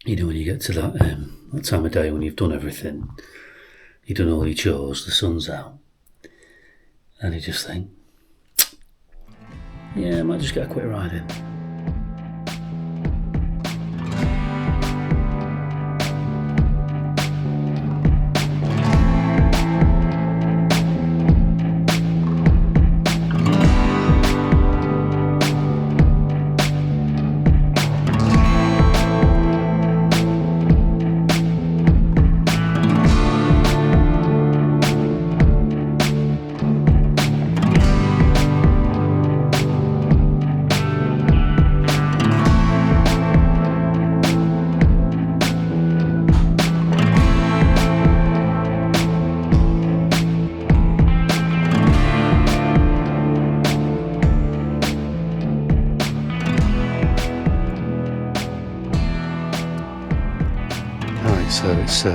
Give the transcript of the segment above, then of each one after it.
You know, when you get to that time of day when you've done everything, you've done all your chores, the sun's out, and you just think, yeah, I might just get a quick ride in. So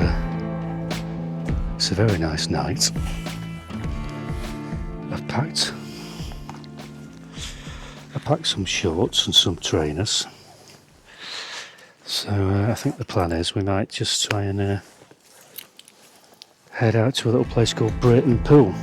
it's a very nice night. I've packed some shorts and some trainers. So I think the plan is we might just try and head out to a little place called Brereton Pool.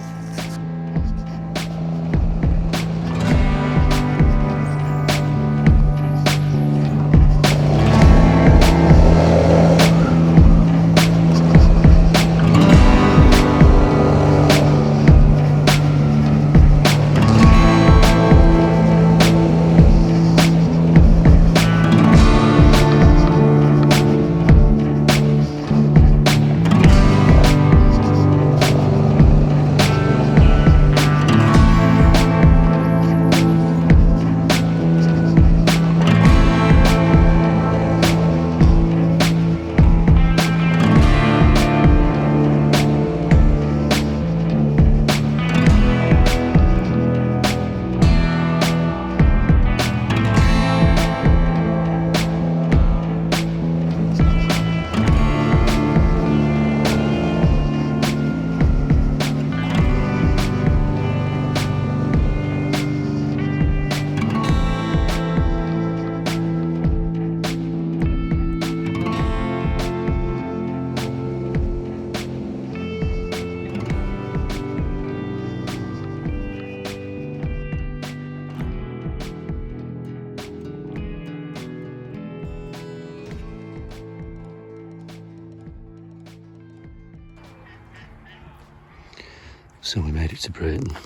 So we made it to Brereton.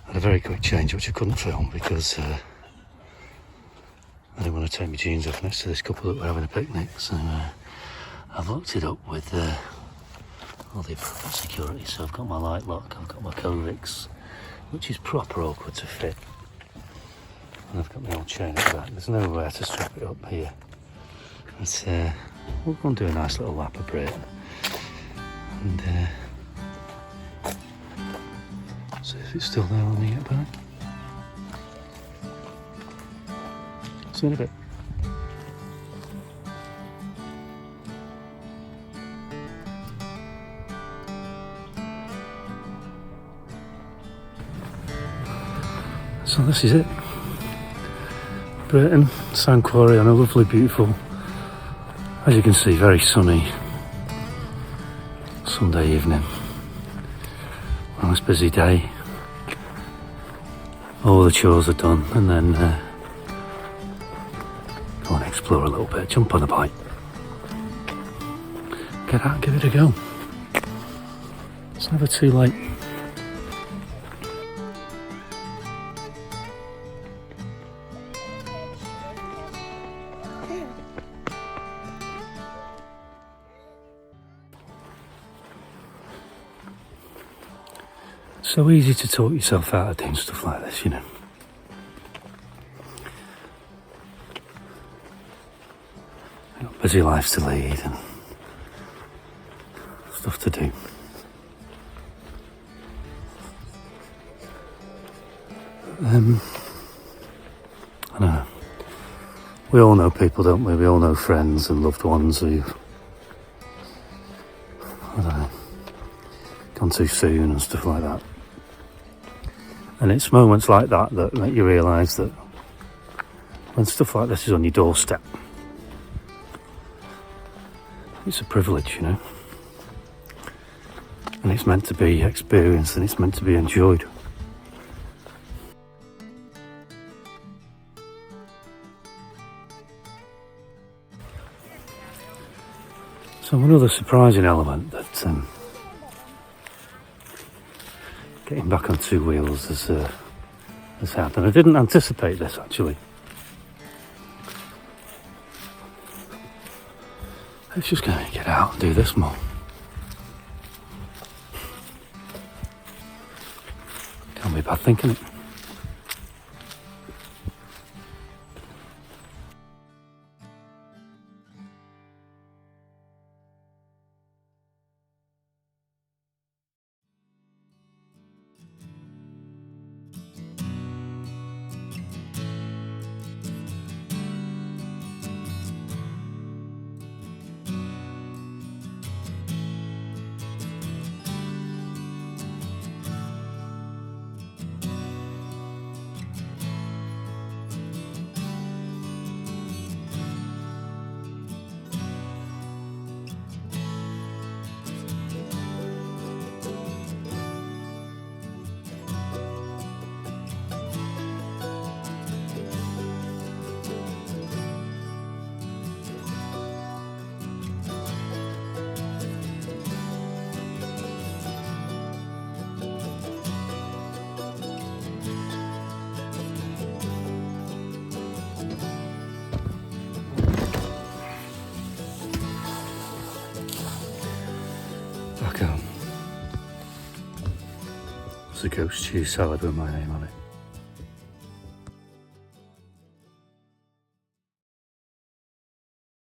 Had a very quick change which I couldn't film because I didn't want to take my jeans off next to this couple that were having a picnic. So I've locked it up with all the appropriate security. So I've got my light lock, I've got my Covix, which is proper awkward to fit. And I've got my old chain at the back. There's nowhere to strap it up here. But we'll go and do a nice little lap of Brereton. And see if it's still there when we get back. See you in a bit. So this is it. Brereton, Sand Quarry on a lovely, beautiful, as you can see, very sunny Sunday evening. Nice busy day. All the chores are done, and then go and explore a little bit, jump on a bike, get out and give it a go. It's never too late. So easy to talk yourself out of doing stuff like this, you know. You've got busy lives to lead and stuff to do. I don't know. We all know people, don't we? We all know friends and loved ones who've, I don't know, gone too soon and stuff like that. And it's moments like that that make you realise that when stuff like this is on your doorstep, It's a privilege, you know. And it's meant to be experienced and it's meant to be enjoyed. So another surprising element that getting back on two wheels has happened. I didn't anticipate this actually. Let's just go and get out and do this more. Can't be bad thinking it. Back home. It's a goat cheese salad with my name on it.